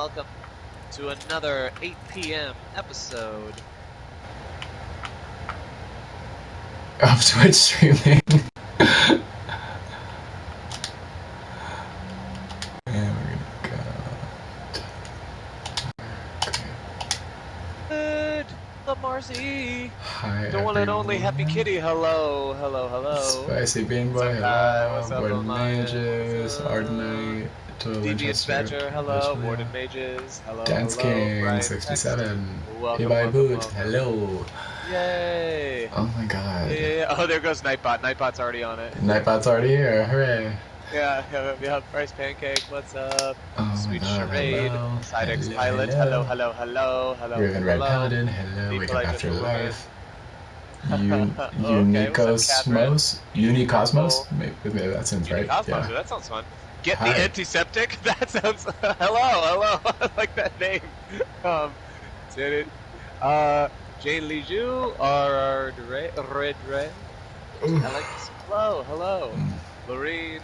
welcome to another 8 p.m. episode of Twitch streaming. And we're gonna go. Good, the Marcy. Hi, The one and only Happy Kitty. Hello, hello, hello. Spicy Bean Boy. What's up, Warden Alliance? Mages. Ardenite. Deviant Badger. Hello. Warden Mages. Hello. Dance hello. King Brian 67. Welcome, P.Y. Boot. welcome. Hello. Yay. Oh my god. Yeah. Oh, there goes Nightbot. Nightbot's already on it. Nightbot's already here. Hooray. Yeah. Bryce Pancake. What's up? Oh Sweet my god. Charade. Hello. Sidex Hello, Pilot. hello. Hello. Raven Red hello. Paladin. Hello. Wake up Nikolai after Gentleman. life. Okay, Unicosmos? Unicosmos? Maybe that sounds right. Unicosmos, Yeah. that sounds fun. Get Hi. the antiseptic? That sounds... hello. I like that name. Did it. Jane Liju, R.R. Red Ray. Alex, hello. Lorene,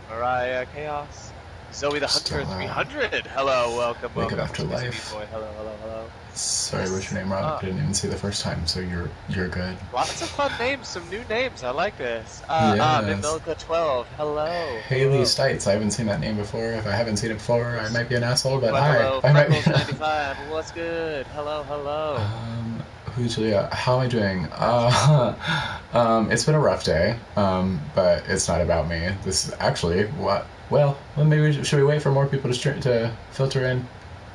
Mariah, Chaos. Zoe the Hunter, Stella. 300. Hello, welcome. Wake Up welcome. After Spicy Life. Beat Boy. Hello. Sorry, what's your name, Rob? I didn't even see the first time, so you're good. Lots of fun names, some new names. I like this. Yes. Mimilka 12. Hello. Haley Stites. I haven't seen that name before. If I haven't seen it before, I might be an asshole, but Hello. hi. I might be. Freckles 95. What's good? Hello. Who's Julia? How am I doing? It's been a rough day, but it's not about me. This is actually what. Well, maybe should we wait for more people to filter in?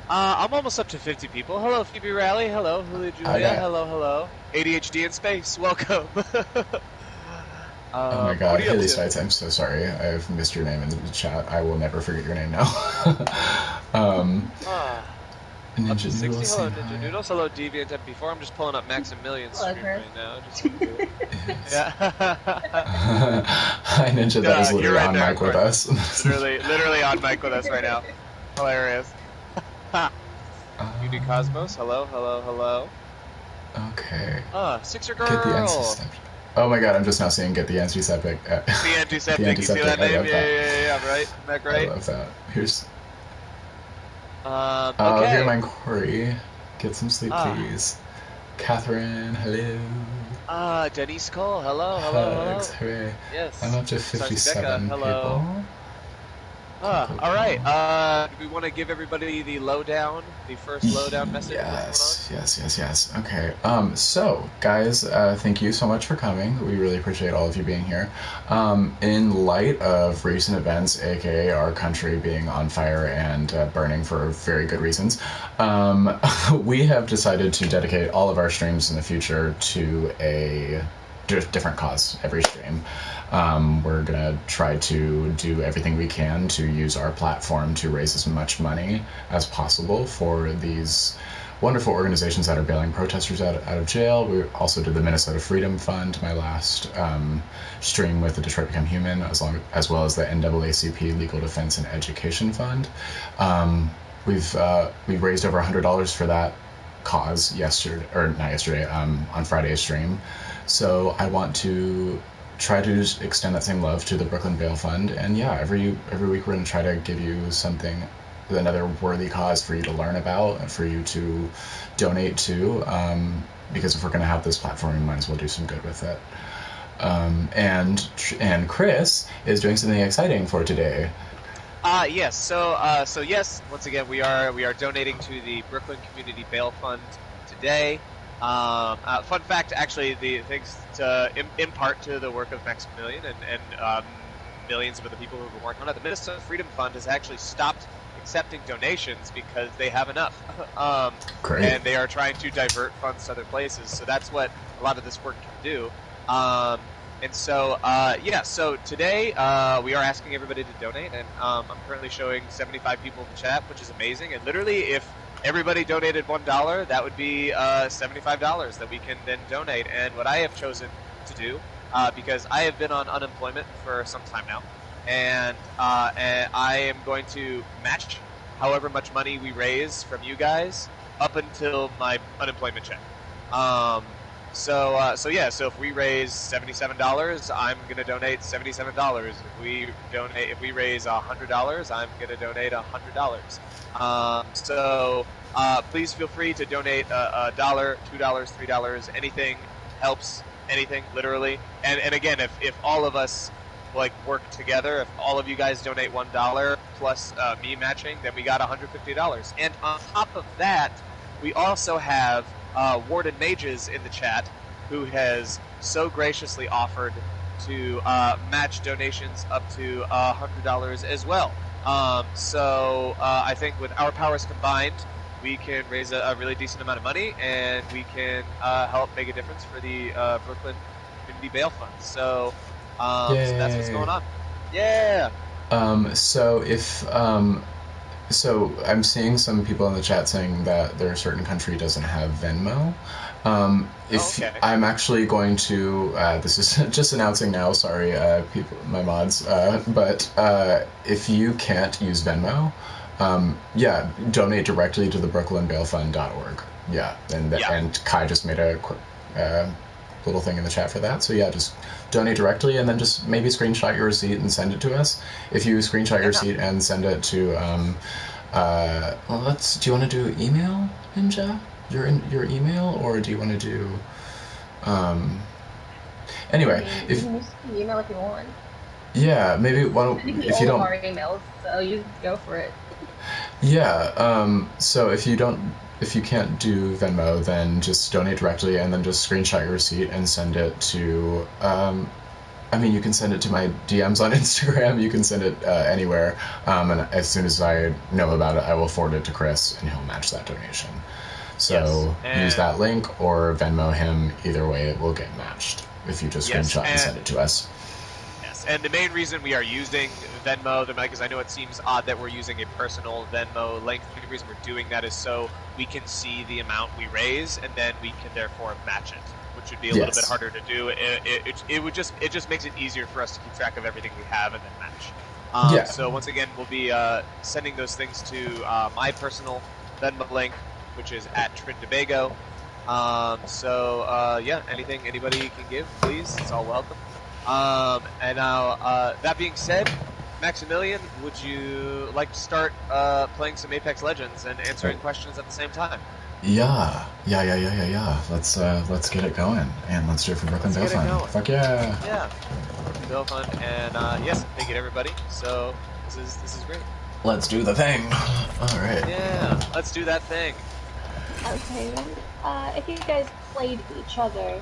I'm almost up to 50 people. Hello, Phoebe Rally. Hello, Julia. Okay. Hello. ADHD in space. Welcome. Oh my god, Haley Stites, I'm so sorry. I've missed your name in the chat. I will never forget your name now. Up to 60. Noodles, Hello, say Ninja hi. Noodles. Hello, Deviant MP4. I'm just pulling up Maximilian's stream right now. Just yeah. Hi, Ninja. That is literally right on there, mic with us. literally on mic with us right now. Hilarious. Unicosmos. Hello. Okay. Sixer Girl. Get the antiseptic. Oh my god, I'm just now seeing get the antiseptic. The antiseptic. You see that I name? love that. Yeah. Right. Isn't that great? I love that. Here's. Okay. Here, my Corey. Get some sleep, please. Catherine, hello. Denise Cole. Hello. Hugs, hooray. Yes. I'm up to 57 hello. people. All right. Do we want to give everybody the lowdown, the first lowdown message? Yes. Okay. So, guys, thank you so much for coming. We really appreciate all of you being here. In light of recent events, aka our country being on fire and burning for very good reasons, we have decided to dedicate all of our streams in the future to a different cause every stream. We're gonna try to do everything we can to use our platform to raise as much money as possible for these wonderful organizations that are bailing protesters out of jail. We also did the Minnesota Freedom Fund, my last stream with the Detroit Become Human, as well as the NAACP Legal Defense and Education Fund. We've raised over $100 for that cause on Friday's stream. So I want to try to just extend that same love to the Brooklyn Bail Fund, and yeah, every week we're going to try to give you something, another worthy cause for you to learn about and for you to donate to, because if we're going to have this platform, we might as well do some good with it. And Chris is doing something exciting for today. Yes. So yes, once again, we are donating to the Brooklyn Community Bail Fund today. Fun fact, actually, thanks in part to the work of Maximilian and millions of other people who have been working on it, the Minnesota Freedom Fund has actually stopped accepting donations because they have enough. Great. And they are trying to divert funds to other places. So that's what a lot of this work can do. So today we are asking everybody to donate, and I'm currently showing 75 people in the chat, which is amazing. And literally, if everybody donated $1, that would be $75 that we can then donate. And what I have chosen to do, because I have been on unemployment for some time now, and I am going to match however much money we raise from you guys up until my unemployment check. So if we raise $77, I'm gonna donate $77. If we raise $100, I'm gonna donate $100. Please feel free to donate $1, $2, $3, anything helps, anything literally. And again, if all of us like work together, if all of you guys donate $1 plus me matching, then we got $150. And on top of that, we also have Warden Mages in the chat, who has so graciously offered to match donations up to $100 as well. I think with our powers combined, we can raise a really decent amount of money, and we can help make a difference for the Brooklyn Community Bail Fund. So that's what's going on. Yeah. So I'm seeing some people in the chat saying that their certain country doesn't have Venmo. Okay. I'm actually going to, this is just announcing now, sorry, people, my mods, but if you can't use Venmo, donate directly to the brooklynbailfund.org. Yeah, and Kai just made a quick little thing in the chat for that. So just donate directly, and then just maybe screenshot your receipt and send it to us. If you screenshot your receipt and send it to, do you want to do email, Ninja? Your email, or do you want to do, anyway, you can use email if you want. Yeah, maybe if you don't. Our emails, so you go for it. Yeah. So if you can't do Venmo, then just donate directly, and then just screenshot your receipt and send it to. You can send it to my DMs on Instagram. You can send it anywhere, and as soon as I know about it, I will forward it to Chris, and he'll match that donation. So use that link or Venmo him. Either way, it will get matched if you just screenshot and send it to us. Yes, and the main reason we are using Venmo, because I know it seems odd that we're using a personal Venmo link. The reason we're doing that is so we can see the amount we raise, and then we can therefore match it, which would be a little bit harder to do. It just makes it easier for us to keep track of everything we have and then match. So once again, we'll be sending those things to my personal Venmo link, which is at Trindade. Anything anybody can give, please, it's all welcome. And now, that being said, Maximilian, would you like to start playing some Apex Legends and answering questions at the same time? Yeah. Let's get it going, and let's do it for Brooklyn Bail Fund. Fuck yeah. Yeah. Bail Fund, and yes, thank you to everybody. So this is great. Let's do the thing. All right. Yeah, let's do that thing. Okay, then, if you guys played each other,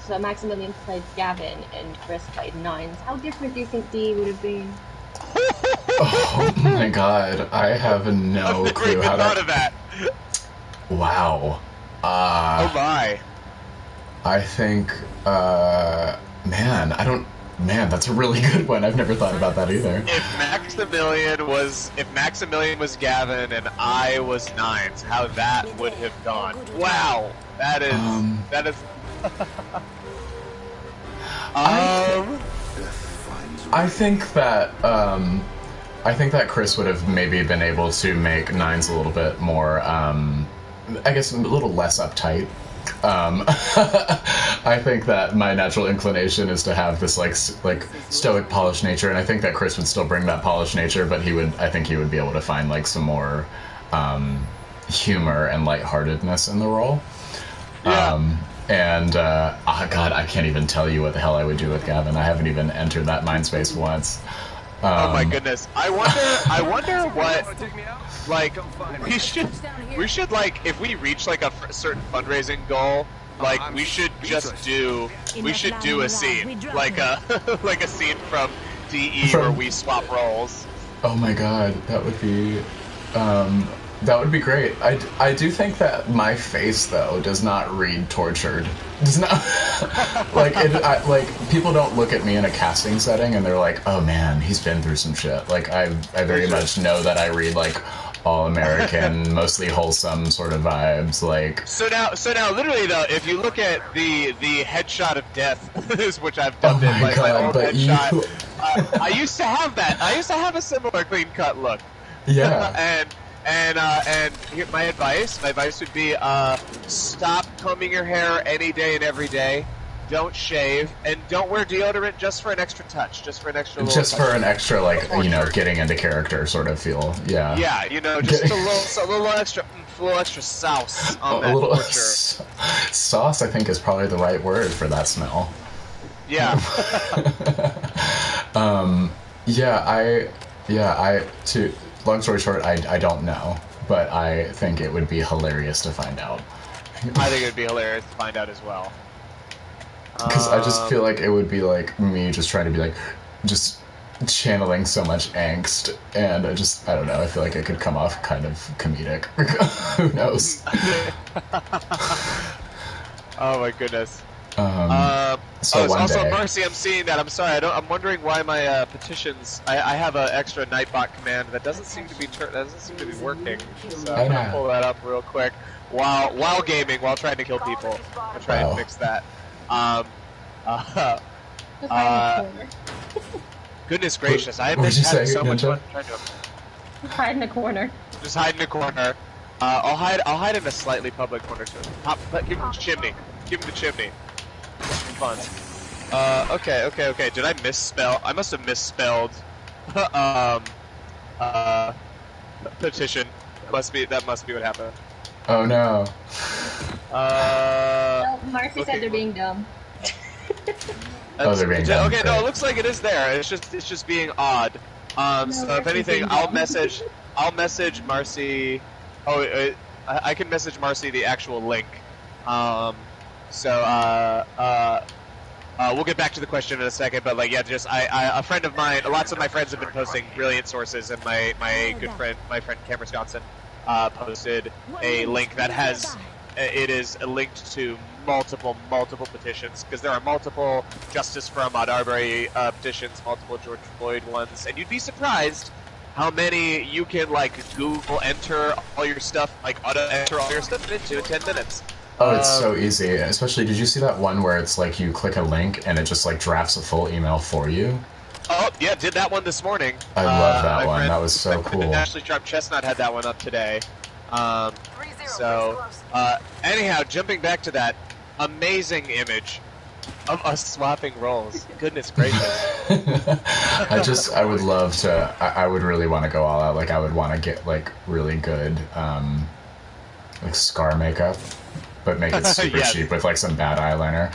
so Maximilian played Gavin and Chris played Nines, how different do you think D would have been? Oh my god, I have no clue how thought of that. Wow. Oh my. I think, Man, that's a really good one. I've never thought about that either. If Maximilian was Gavin and I was Nines, how that would have gone. Wow. That is I think that Chris would have maybe been able to make Nines a little bit more I guess a little less uptight. I think that my natural inclination is to have this like stoic, polished nature, and I think that Chris would still bring that polished nature, but I think he would be able to find like some more humor and lightheartedness in the role. Yeah. God, I can't even tell you what the hell I would do with Gavin. I haven't even entered that mind space once. Oh my goodness! I wonder what we should like if we reach like a certain fundraising goal, we should do a scene like a scene from DE where we swap roles. Oh my god, that would be great. I do think that my face though does not read tortured. Does not people don't look at me in a casting setting and they're like, oh man, he's been through some shit. Like I very much know that I read like all American, mostly wholesome sort of vibes. Like so now, literally though, if you look at the headshot of death, which I've dubbed it like my old headshot. I used to have that. I used to have a similar clean cut look. Yeah. And here, my advice would be stop combing your hair any day and every day. Don't shave, and don't wear deodorant just for an extra touch, just for an extra little just touch. for an extra, like, you know, getting into character sort of feel. Yeah. Yeah, you know, just a little extra sauce on that. A little torture. Sauce, I think, is probably the right word for that smell. Yeah. Long story short, I don't know, but I think it would be hilarious to find out. I think it would be hilarious to find out as well. Because I just feel like it would be like me just trying to be like, just channeling so much angst, and I don't know, I feel like it could come off kind of comedic. Who knows? Oh my goodness. So one also, day. Marcy, I'm seeing that. I'm sorry. I'm wondering why my petitions. I have an extra Nightbot command that doesn't seem to be working. So I'm gonna pull that up real quick while gaming, while trying to kill people. I'm trying to fix that. Goodness gracious! I have been having so much fun trying to. Hide in a corner. Just hide in a corner. I'll hide in a slightly public corner too. Give him the chimney. Give him the chimney. Fun. Okay. Did I misspell? I must have misspelled. Petition. That must be what happened. Oh no. Well, Marcy said they're being dumb. They're being dumb. Okay, no, it looks like it is there. It's just being odd. So if anything, I'll message Marcy. Oh, I can message Marcy the actual link. We'll get back to the question in a second, but like, yeah, a friend of mine, lots of my friends have been posting brilliant sources, and my friend Cameron Sconson, posted a link that it is linked to multiple petitions, because there are multiple Justice for Ahmaud Arbery petitions, multiple George Floyd ones, and you'd be surprised how many you can, like, Google enter all your stuff, like, auto-enter all your stuff into in 10 minutes. Oh, it's so easy. Especially, did you see that one where it's like you click a link and it just like drafts a full email for you? Oh, yeah, did that one this morning. I love that one. That was so cool. Ashley Sharp Chestnut had that one up today. Anyhow, jumping back to that amazing image of us swapping roles. Goodness gracious. I would love to, I would really want to go all out. Like, I would want to get, like, really good, like, scar makeup, but make it super cheap with, like, some bad eyeliner.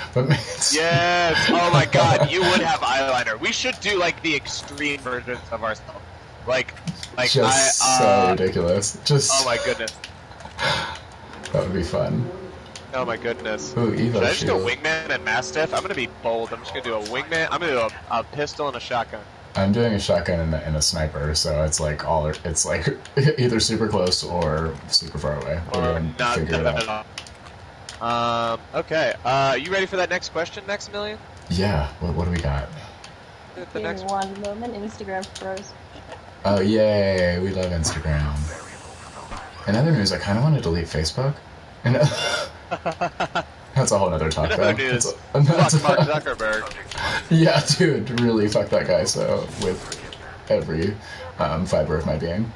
Yes! Oh my god, you would have eyeliner. We should do, like, the extreme versions of ourselves. Like just so ridiculous. Oh my goodness. That would be fun. Oh my goodness. Ooh, Evo Should I just do a wingman and mastiff? I'm gonna be bold. I'm just gonna do a wingman. I'm gonna do a pistol and a shotgun. I'm doing a shotgun and a sniper, so it's like it's like either super close or super far away. Or not figure it out. Okay. You ready for that next question, Maximilian? Yeah. What do we got? The next one moment, Instagram froze. Oh yay! We love Instagram. In other news, I kind of want to delete Facebook. And that's a whole other talk, though. News. Fuck Mark Zuckerberg. Yeah, dude, really fuck that guy. So with every fiber of my being.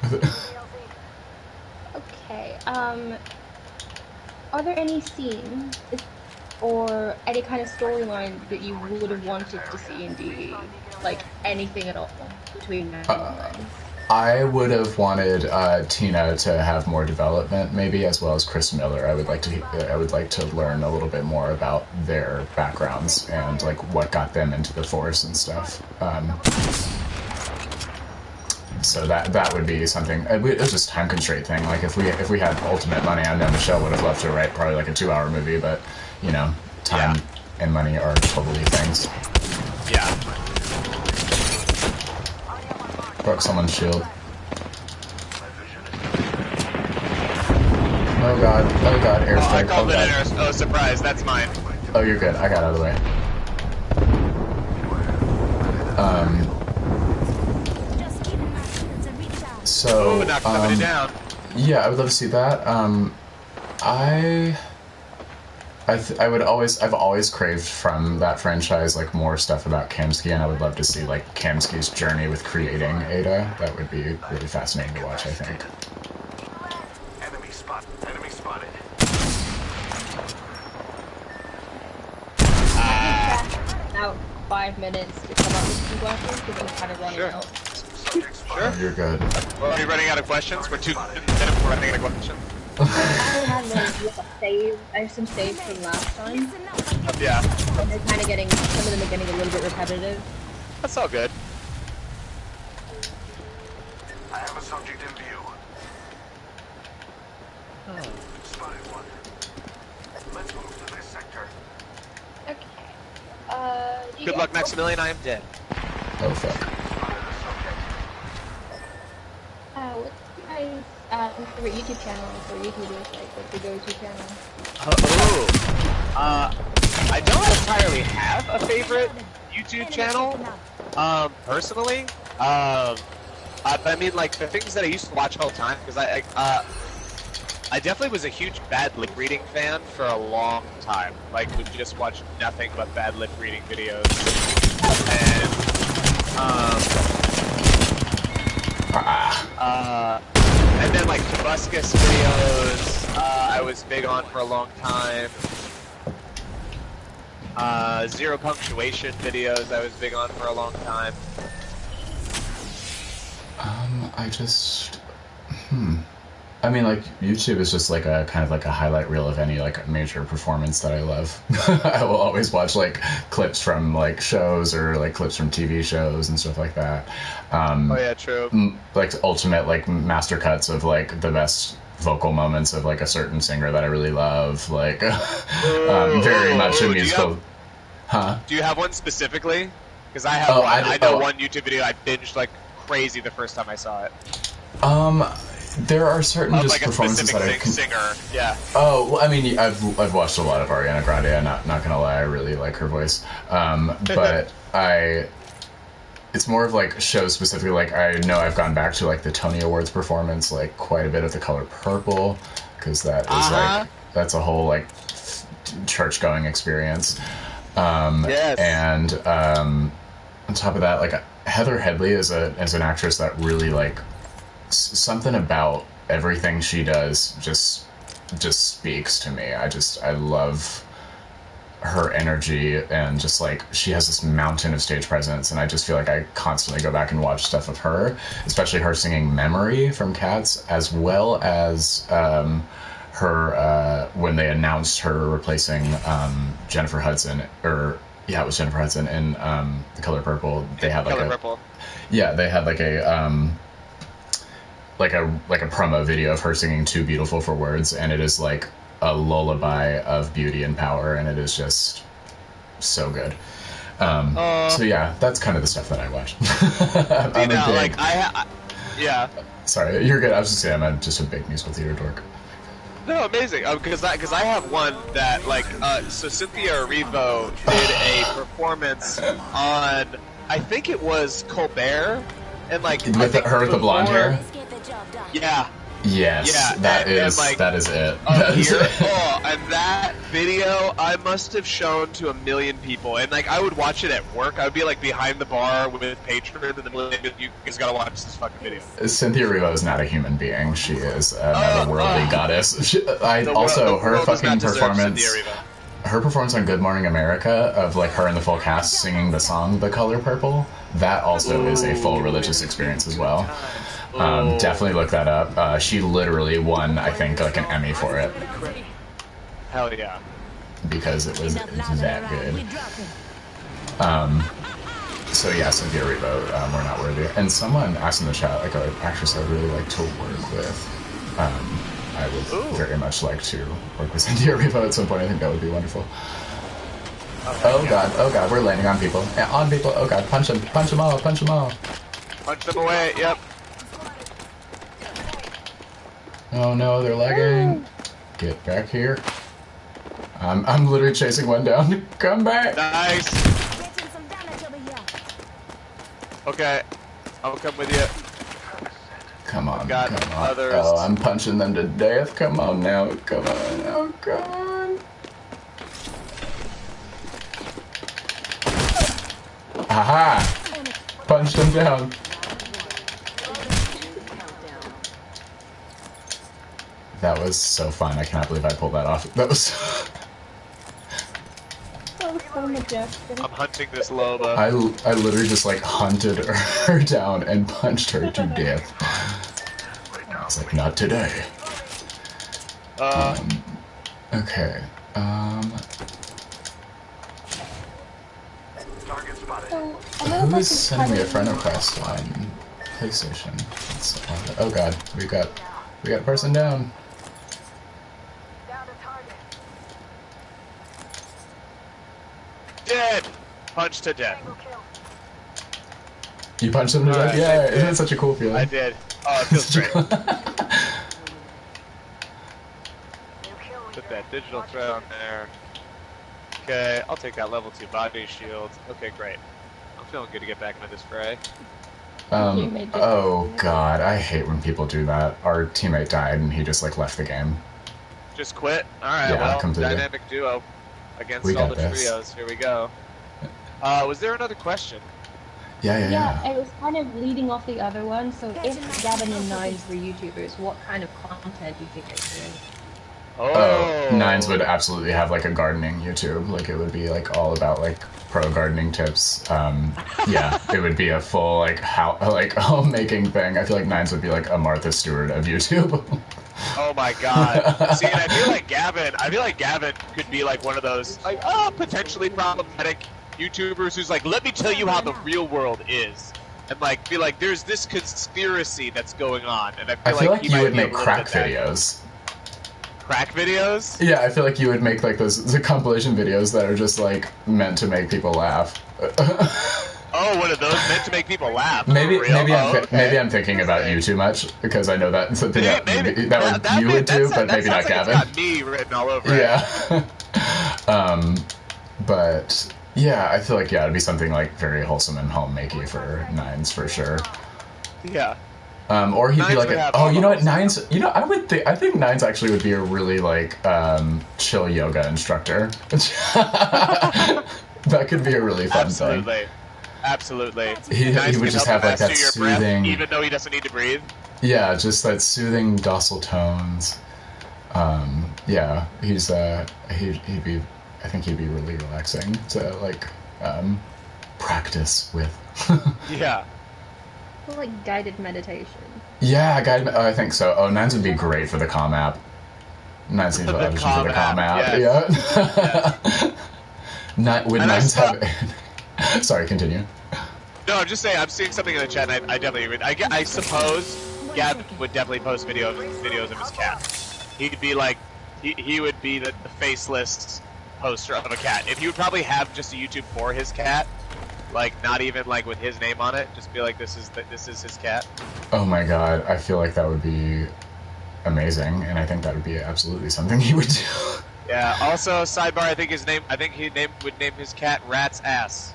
Okay. Are there any scenes or any kind of storyline that you would have wanted to see in D? Like anything at all between now and then? I would have wanted Tina to have more development, maybe, as well as Chris Miller. I would like to learn a little bit more about their backgrounds and like what got them into the force and stuff. So that would be something. It's just time constraint thing. Like if we had ultimate money, I know Michelle would have loved to write probably like a 2-hour movie, but you know, time and money are totally things. Yeah. Broke someone's shield. Oh god, airstrike. I called it an airstrike. Oh, surprise, that's mine. Oh, you're good. I got out of the way. So, not coming down. Yeah, I would love to see that. I've always craved from that franchise like more stuff about Kamsky, and I would love to see like Kamsky's journey with creating Ada. That would be really fascinating to watch, I think. Enemy spotted. about 5 minutes to come up with some questions because I'm kind of running Sure. out. Sure. Oh, you're good. Well, are you running out of questions? We're 2 minutes. We're running out of questions. I have save. I have some saves from last time, Yeah. and they're kind of getting. Some of them are getting a little bit repetitive. That's all good. I have a subject in view. Spotted one. Let's move to this sector. Okay. Good luck, Maximilian. I am dead. Oh fuck. Spotted a subject. What's your guys' favorite YouTube channel for YouTubers? Like, what's your go-to channel? I don't entirely have a favorite YouTube channel, personally. But I mean, like, the things that I used to watch all the time, because I definitely was a huge bad lip reading fan for a long time. Like, would just watch nothing but bad lip reading videos. And then like Tobuscus videos, I was big on for a long time. Zero punctuation videos, I was big on for a long time. I mean, like, YouTube is just like a kind of like a highlight reel of any like major performance that I love. I will always watch like clips from like shows or like clips from TV shows and stuff like that. Oh yeah, true. Like ultimate like master cuts of like the best vocal moments of like a certain singer that I really love. Like, very much a musical. Do you have one specifically? Because I have one. I know one YouTube video I binged like crazy the first time I saw it. There are certain just like performances that I singer, yeah. Oh, well, I mean, I've watched a lot of Ariana Grande. I'm not gonna lie, I really like her voice. But it's more of like shows specifically. Like I know I've gone back to like the Tony Awards performance, like quite a bit of The Color Purple, because that is like that's a whole like church going experience. Yes. And on top of that, like Heather Headley is an actress that really like. Something about everything she does just speaks to me. I love her energy, and just like she has this mountain of stage presence, and I just feel like I constantly go back and watch stuff of her, especially her singing Memory from Cats, as well as her when they announced her replacing Jennifer Hudson, or yeah, it was Jennifer Hudson in The Color Purple. They had like they had like a promo video of her singing Too Beautiful for Words, and it is like a lullaby of beauty and power, and it is just so good. So yeah, that's kind of the stuff that I watch. Yeah. Sorry, you're good. I was just saying I'm just a big musical theater dork. No, amazing. Because I have one that like so Cynthia Erivo did a performance on, I think it was Colbert, and like with her with the blonde hair. Yeah. Yes. Yeah. That is it. That is it. And that video I must have shown to 1 million people, and like I would watch it at work. I would be like behind the bar with patrons, and then you guys gotta watch this fucking video. Cynthia Erivo is not a human being. She is another worldly goddess. Her fucking performance. Her performance on Good Morning America of like her and the full cast singing the song The Color Purple, that also is a full religious experience as well. Definitely look that up. She literally won, I think, like an Emmy for it. Hell yeah. Because it was that good. So yeah, Cynthia Erivo, we're not worthy. And someone asked in the chat, like an actress I would really like to work with. I would very much like to work with Cynthia Erivo at some point. I think that would be wonderful. Oh god, we're landing on people. Yeah, on people. Oh god, punch them all. Punch them away. Yep. Oh no, they're lagging. Get back here. I'm literally chasing one down. Come back. Nice. Okay, I'll come with you. Come on, got come on. Others. Oh, I'm punching them to death. Come on now. Come on. Oh god. Aha! Punched them down. That was so fun. I cannot believe I pulled that off. That was So majestic. I'm hunting this Loba. I literally just like hunted her down and punched her to death. I was like, not today. Okay. Target spotted. So another Who is person's sending me a friend kind of- request on PlayStation? Oh god, we got a person down. Dead! Punched to death. You punched him to death? Alright, Yeah, I did. isn't it such a cool feeling? I did. Oh, it feels great. Put that digital threat on there. Okay, I'll take that level 2 body shield. Okay, great. I'm feeling good to get back into this fray. Oh god, I hate when people do that. Our teammate died and he just like left the game. Just quit? Alright, Yeah, well, completely. dynamic duo against We all got the this. trios. Here we go. Was there another question? Yeah. It was kind of leading off the other one. So if Gavin and Nines were YouTubers, what kind of content do you think they're doing? Oh, Nines would absolutely have like a gardening YouTube. Like it would be like all about like pro gardening tips. Yeah, it would be a full like homemaking thing. I feel like Nines would be like a Martha Stewart of YouTube. Oh my god. See, and I feel like Gavin could be like one of those like potentially problematic YouTubers who's like, let me tell you how the real world is. And like be like, there's this conspiracy that's going on. And I feel like you would make crack videos. Crack videos? Yeah, I feel like you would make like the compilation videos that are just like meant to make people laugh. Oh, what are those meant to make people laugh? Maybe Okay. I'm thinking about you too much because I know that's something Maybe. that you would do, but maybe not like Gavin. It's got me written all over it. Yeah. But yeah, I feel like it'd be something like very wholesome and homemakey for Nines for sure. Yeah. Or he'd Nines be like, would have oh, you know what, almost- Nines, I think Nines actually would be a really like chill yoga instructor. That could be a really fun thing. Absolutely. He would just have like that soothing, breath, even though he doesn't need to breathe. yeah, just that soothing, docile tones. Yeah, he'd be, I think he'd be really relaxing to like practice with. Yeah. Like guided meditation. Yeah, I think so. Oh, Nines would be great for the comm app. Nines needs to audition for the comm app. Yes. Yeah. Would Nines have? Sorry, continue. No, I'm just saying. I'm seeing something in the chat, and I definitely would. I suppose Gavin would definitely post videos of his cat. He'd be like, he would be the faceless poster of a cat. And he would probably have just a YouTube for his cat, like not even like with his name on it. Just be like, this is his cat. Oh my god, I feel like that would be amazing, and I think that would be absolutely something he would do. Yeah. Also, sidebar. I think would name his cat Rat's Ass.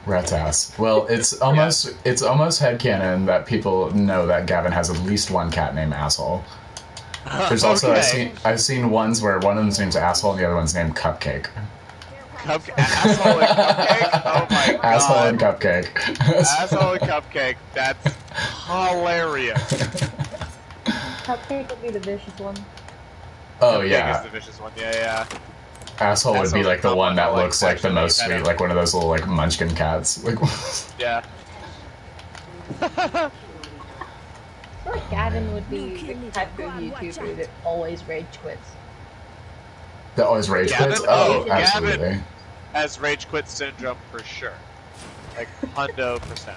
Rat's ass. Well, it's almost headcanon that people know that Gavin has at least one cat named Asshole. There's also I've seen ones where one of them's named Asshole and the other one's named Cupcake. Asshole and Cupcake? Oh my god. Asshole and Cupcake. Asshole and Cupcake. That's hilarious. Cupcake would be the vicious one. Oh Cupcake yeah. is the vicious one. Yeah. Asshole would be like the one that looks like the most actually sweet, like one of those little like munchkin cats. Like Yeah. I feel like Gavin would be the type of YouTuber that always rage quits. that always rage quits? Oh, absolutely. Gavin has rage quit syndrome for sure. Like 100%.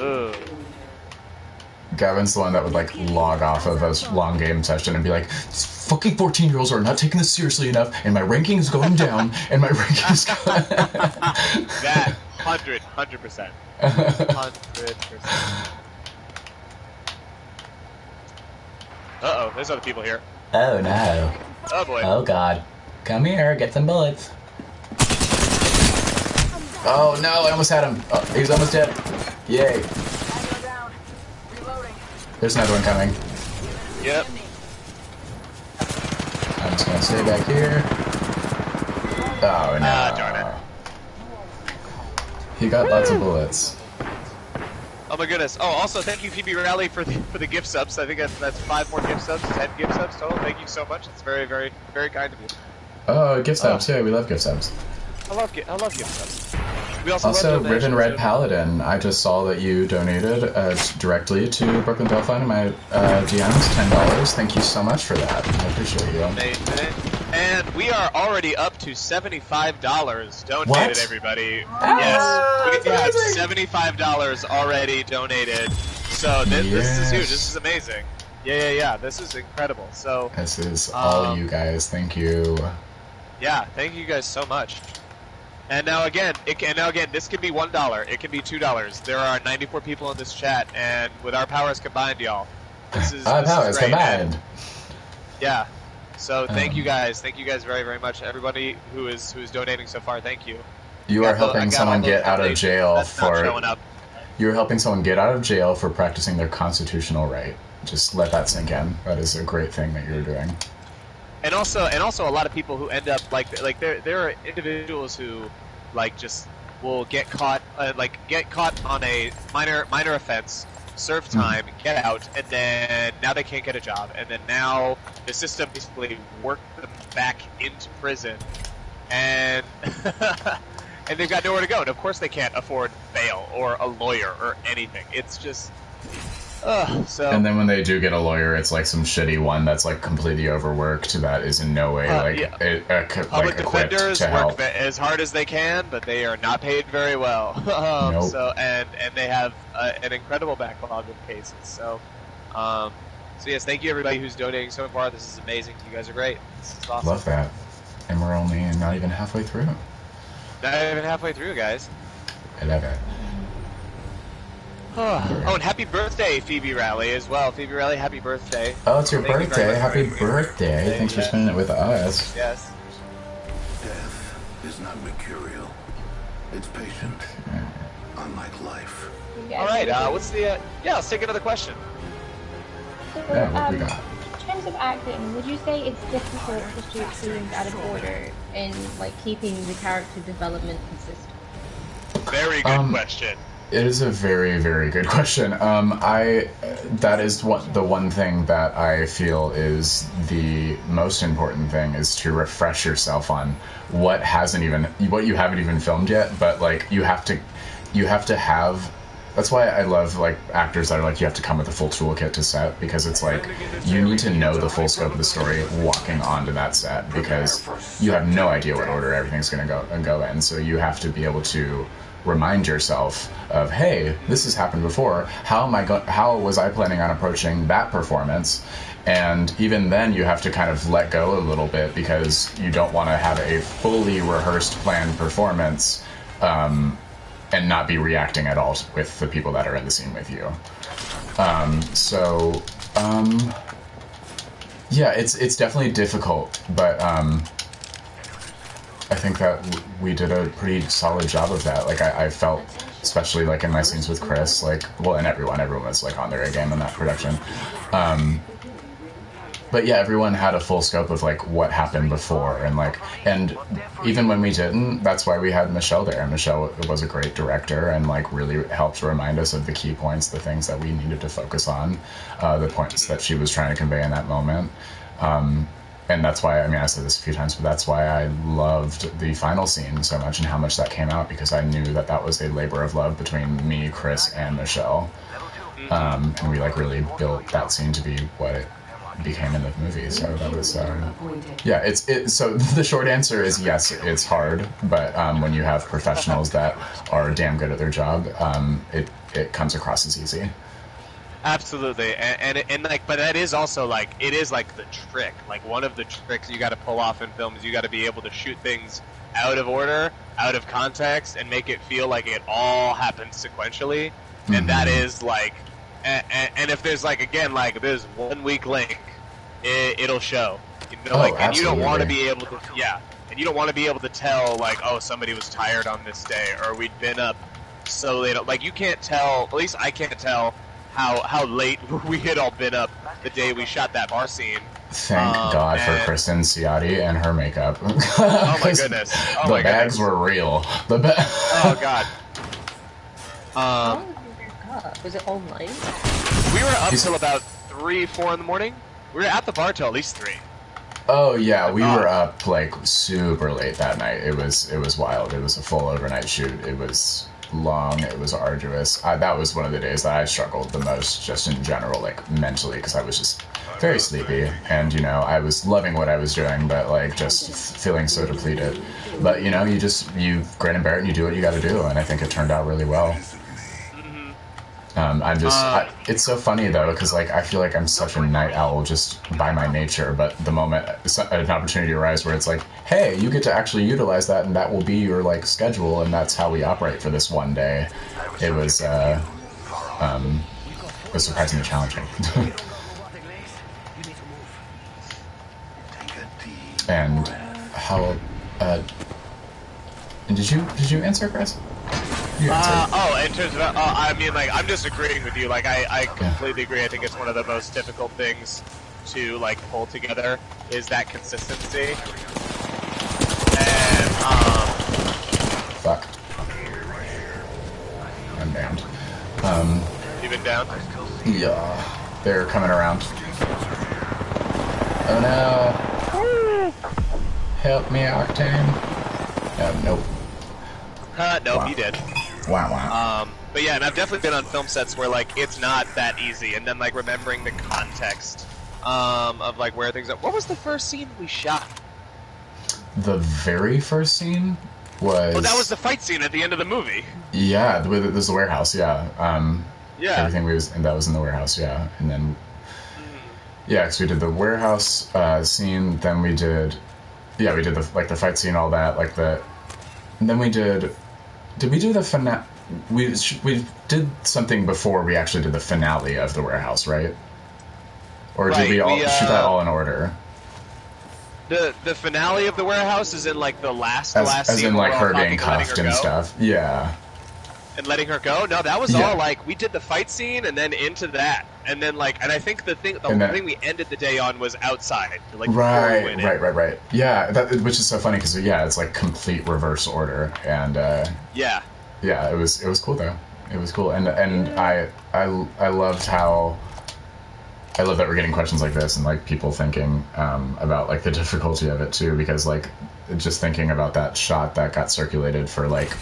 Ooh. Gavin's the one that would like log off of a long game session and be like, these fucking 14-year-olds are not taking this seriously enough, and my ranking is going down, and my ranking is going That 100%. 100%. Uh-oh, there's other people here. Oh no. Oh boy. Oh god. Come here, get some bullets. Oh no, I almost had him. Oh, he's almost dead. Yay. There's another one coming. Yep. I'm just gonna stay back here. Oh no. Ah, darn it. He got lots of bullets. Oh my goodness. Oh, also thank you Phoebe Rally for the gift subs. I think that's 5 more gift subs, 10 gift subs total. Thank you so much. It's very, very, very kind of you. Oh, gift subs. Yeah, we love gift subs. I love gift subs. We also love Riven Red donations. Paladin, I just saw that you donated directly to Brooklyn Bell Fund in my DMs, $10. Thank you so much for that. I appreciate you. And we are already up to $75 donated, What? everybody. Ah, Yes, we have $75 already donated. So this is huge. This is amazing. Yeah. This is incredible. So this is all you guys. Thank you. Yeah, thank you guys so much. And now again, this can be $1. It can be $2. There are 94 people in this chat, and with our powers combined, y'all, this is powers great. combined. Yeah. So thank you guys. Thank you guys very, very much. Everybody who is donating so far, thank you. You are helping someone get out of jail for showing up. You're helping someone get out of jail for practicing their constitutional right. Just let that sink in. That is a great thing that you're doing. And also a lot of people who end up like there are individuals who just will get caught on a minor offense, serve time, get out, and then now they can't get a job, and then now the system basically worked them back into prison, and and they've got nowhere to go, and of course they can't afford bail or a lawyer or anything. It's just so. And then when they do get a lawyer, it's like some shitty one that's like completely overworked. That is in no way public equipped defenders to help. work as hard as they can, but they are not paid very well. Nope. So and they have an incredible backlog of cases. So yes, thank you everybody who's donating so far. This is amazing. You guys are great. This is awesome. Love that. And we're only not even halfway through. Not even halfway through, guys. I love it. Oh, and happy birthday, Phoebe Rally, as well. Phoebe Rally, happy birthday. Oh, it's your Thank you birthday. very much Happy for your birthday. Thanks for spending it with us. Yes. Death is not mercurial. It's patient. Unlike life. All right, what's the... let's take another question. So, Yeah, what we got? in terms of acting, would you say it's difficult to shoot scenes out of order and keeping the character development consistent? Very good question. It is a very, very good question. That is the one thing that I feel is the most important thing, is to refresh yourself on what you haven't even filmed yet, but you have to have. That's why I love actors that are you have to come with a full toolkit to set, because it's you need to know the full scope of the story walking onto that set, because you have no idea what order everything's going to go in. So you have to be able to remind yourself of, hey, this has happened before. How was I planning on approaching that performance? And even then, you have to kind of let go a little bit, because you don't want to have a fully rehearsed, planned performance and not be reacting at all with the people that are in the scene with you. Yeah, it's definitely difficult, but I think that we did a pretty solid job of that. I felt, especially in my scenes with Chris, and everyone was on their A game in that production. But yeah, everyone had a full scope of what happened before, and even when we didn't, that's why we had Michelle there. And Michelle was a great director and really helped remind us of the key points, the things that we needed to focus on, the points that she was trying to convey in that moment. And that's why, I said this a few times, but that's why I loved the final scene so much and how much that came out, because I knew that was a labor of love between me, Chris, and Michelle. And we really built that scene to be what it became in the movie. So that was, so the short answer is yes, it's hard, but when you have professionals that are damn good at their job, it comes across as easy. Absolutely, but that is also it is the trick. One of the tricks you got to pull off in film is you got to be able to shoot things out of order, out of context, and make it feel like it all happens sequentially. Mm-hmm. And that is and if there's there's 1 weak link, it'll show. And you don't want to be able to and you don't want to be able to tell oh, somebody was tired on this day, or we'd been up so late. You can't tell. At least I can't tell how late we had all been up the day we shot that bar scene. Thank God for Kristen Ciotti and her makeup. Oh my goodness. Oh the bags were real. Oh God. Was it all night? We were up till about 3, 4 in the morning. We were at the bar till at least 3. Oh yeah, we were up like super late that night. It was wild. It was a full overnight shoot. It was long. It was arduous. That was one of the days that I struggled the most, just in general, like mentally, because I was just very sleepy, and you know, I was loving what I was doing, but like just feeling so depleted. But you know, you grin and bear it, and you do what you got to do, and I think it turned out really well. It's so funny though, because like I feel like I'm such a night owl just by my nature, but the moment an opportunity arises where it's like, hey, you get to actually utilize that, and that will be your like schedule, and that's how we operate for this one day. It was surprisingly challenging. And how? And did you answer, Chris? In terms of, I mean, like, I'm just agreeing with you. Like, I completely agree. I think it's one of the most difficult things to, like, pull together is that consistency. And, Fuck. I'm damned. You been down? Yeah. They're coming around. Oh no. Help me, Octane. Nope. Nope, Wow. you did. Wow. But yeah, and I've definitely been on film sets where, like, it's not that easy, and then, like, remembering the context, of, like, where things are. What was the first scene we shot? The very first scene was... Oh, that was the fight scene at the end of the movie. Yeah, there's the warehouse, yeah. Yeah. Everything that was in the warehouse, yeah. And then... Yeah, because we did the warehouse scene, then we did... Yeah, we did the fight scene, all that, like the... And then we did... Did we do the finale? We did something before we actually did the finale of the warehouse, right? Or did we shoot that all in order? The finale of the warehouse is in like the last scene. As in like her being cuffed and stuff. Yeah. And letting her go? No, that was all like we did the fight scene and then into that. And then like and I think the thing we ended the day on was outside. Like right. Yeah, which is so funny because it's like complete reverse order and yeah, it was cool though. It was cool and I loved how I love that we're getting questions like this and like people thinking about like the difficulty of it too, because like just thinking about that shot that got circulated for like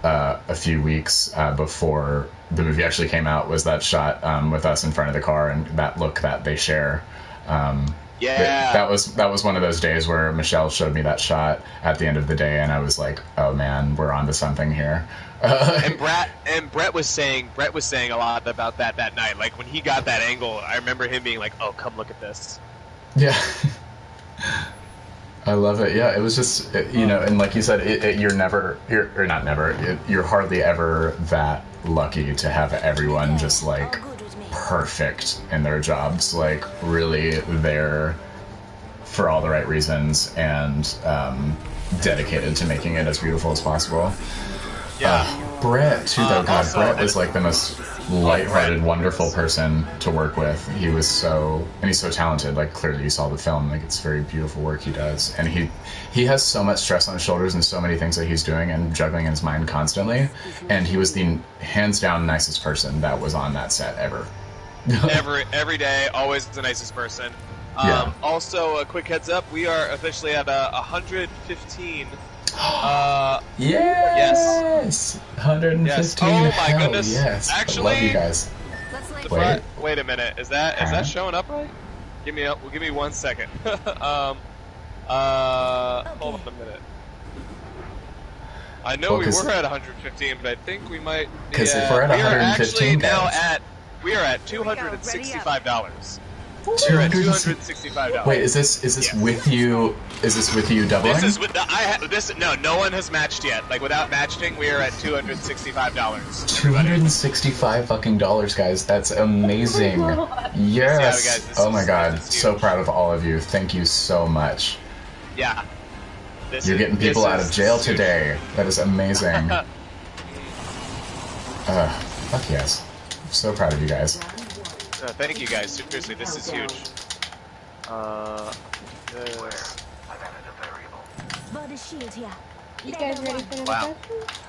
a few weeks before the movie actually came out was that shot with us in front of the car and that look that they share. That was one of those days where Michelle showed me that shot at the end of the day and I was like, oh man, we're onto something here. And Brett was saying a lot about that night. Like when he got that angle, I remember him being like, "Oh, come look at this." Yeah, I love it. Yeah, it was just and like you said, you're hardly ever that lucky to have everyone just like perfect in their jobs, like really there for all the right reasons and dedicated to making it as beautiful as possible. Yeah. Brett too, though. God, Also, Brett was like the most lighthearted, wonderful person to work with. He's so talented. Like clearly, you saw the film. Like it's very beautiful work he does, and he has so much stress on his shoulders and so many things that he's doing and juggling in his mind constantly. And he was the hands down nicest person that was on that set ever. every day, always the nicest person. Also, a quick heads up: we are officially at 115. Yes. 115. Yes. Oh my goodness. Yes. Actually, I love you guys. Wait a minute. Is that showing up right? Give me 1 second. Hold on a minute. I know we were at 115, but I think we might. Because if we're at 115, we are at $265. We're at $265. Wait, is this with you? Is this with you doubling? This is with no one has matched yet. Like without matching, we are at $265. $265 fucking dollars, guys. That's amazing. Yes. Oh my god. So proud of all of you. Thank you so much. Yeah. You're getting people out of jail today. That is amazing. Fuck yes. I'm so proud of you guys. Thank you guys. Seriously, this is huge. You guys ready for another Wow.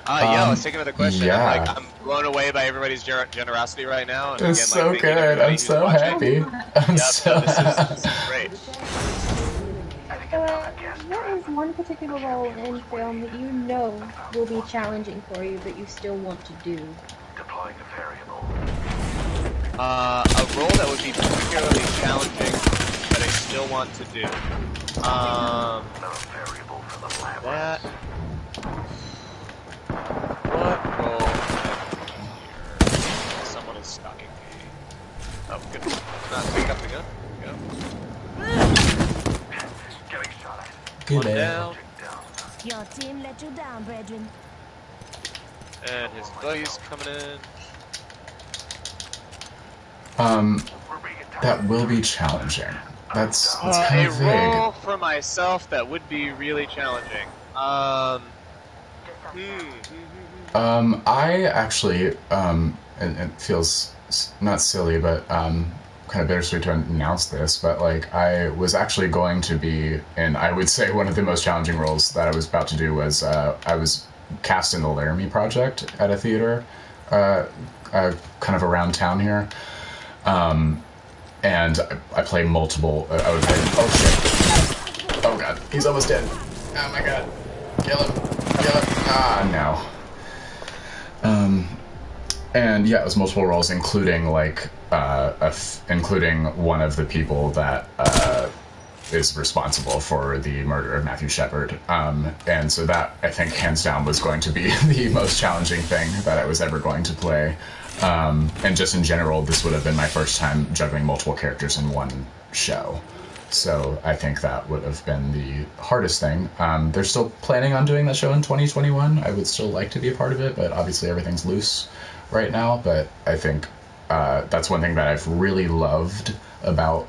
question? Let's take another question. Yeah. I'm blown away by everybody's generosity right now. And It's again, so good. I'm so happy. I'm so happy. This is great. one particular role in film that you know will be challenging for you, but you still want to do? Deploying a variable. A role that would be particularly challenging, but I still want to do. No variable for the lab. That. What role here? Someone is stalking me. Oh, good. Not pick up the gun. Getting shot at. Good One day. down, Your team let you down, brethren. and his buddy's coming in. We're being attacked. That will be challenging. That's kind A of vague. role for myself that would be really challenging. I actually, and it feels not silly, but kind of bittersweet to announce this, but like I was actually going to be, and I would say one of the most challenging roles that I was about to do was I was cast in the Laramie Project at a theater, kind of around town here. And I play multiple. I would play. Oh shit! Oh god, he's almost dead. Oh my god, kill him! Kill him! Ah no. And yeah, it was multiple roles, including like including one of the people that is responsible for the murder of Matthew Shepard. And so that I think hands down was going to be the most challenging thing that I was ever going to play. And just in general, this would have been my first time juggling multiple characters in one show. So I think that would have been the hardest thing. They're still planning on doing that show in 2021. I would still like to be a part of it, but obviously everything's loose right now. But I think that's one thing that I've really loved about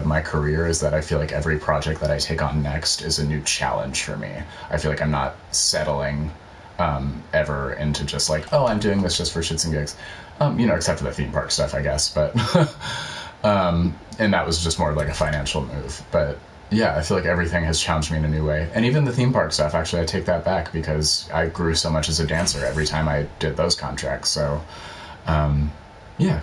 my career is that I feel like every project that I take on next is a new challenge for me. I feel like I'm not settling ever into just like, oh, I'm doing this just for shits and gigs. Except for the theme park stuff, I guess. But and that was just more like a financial move. But yeah, I feel like everything has challenged me in a new way. And even the theme park stuff, actually, I take that back because I grew so much as a dancer every time I did those contracts. So yeah,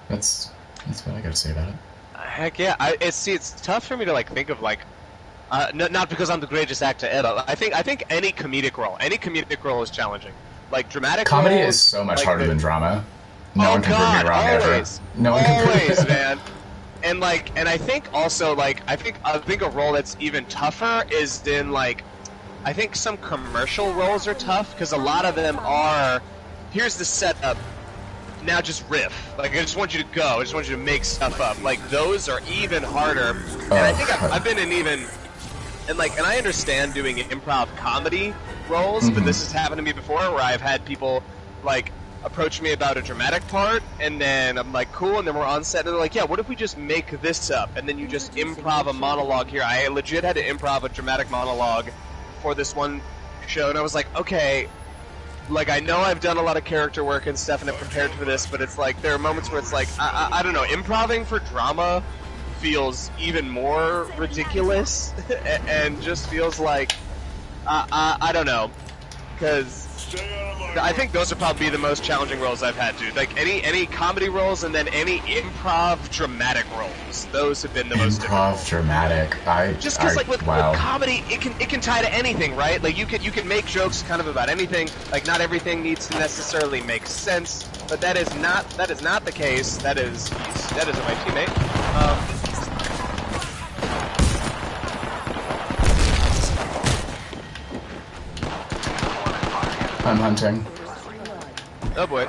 that's what I got to say about it. Heck yeah! It's tough for me to like think of like, not because I'm the greatest actor ever. I think any comedic role is challenging. Like dramatic Comedy roles, is so much like harder than drama. No one can prove me wrong always, ever. No one can prove me always, wrong. man. And I think also I think a role that's even tougher is in like, I think some commercial roles are tough because a lot of them are, here's the setup, now just riff. Like I just want you to go, I just want you to make stuff up. Like those are even harder. And I think I've been in even, and I understand doing improv comedy roles, but this has happened to me before where I've had people like approach me about a dramatic part, and then I'm like, cool, and then we're on set, and they're like, yeah, what if we just make this up, and then you just improv a monologue here. I legit had to improv a dramatic monologue for this one show, and I was like, okay, like, I know I've done a lot of character work and stuff, and I've prepared for this, but it's like, there are moments where it's like, I don't know, improving for drama feels even more ridiculous, and just feels like, I don't know, because I think those are probably the most challenging roles I've had, dude. Like any comedy roles, and then any improv dramatic roles. Those have been the most difficult. Improv dramatic. Just because, with comedy, it can tie to anything, right? Like you can make jokes kind of about anything. Like not everything needs to necessarily make sense, but that is not the case. That is my teammate. I'm hunting. Oh boy.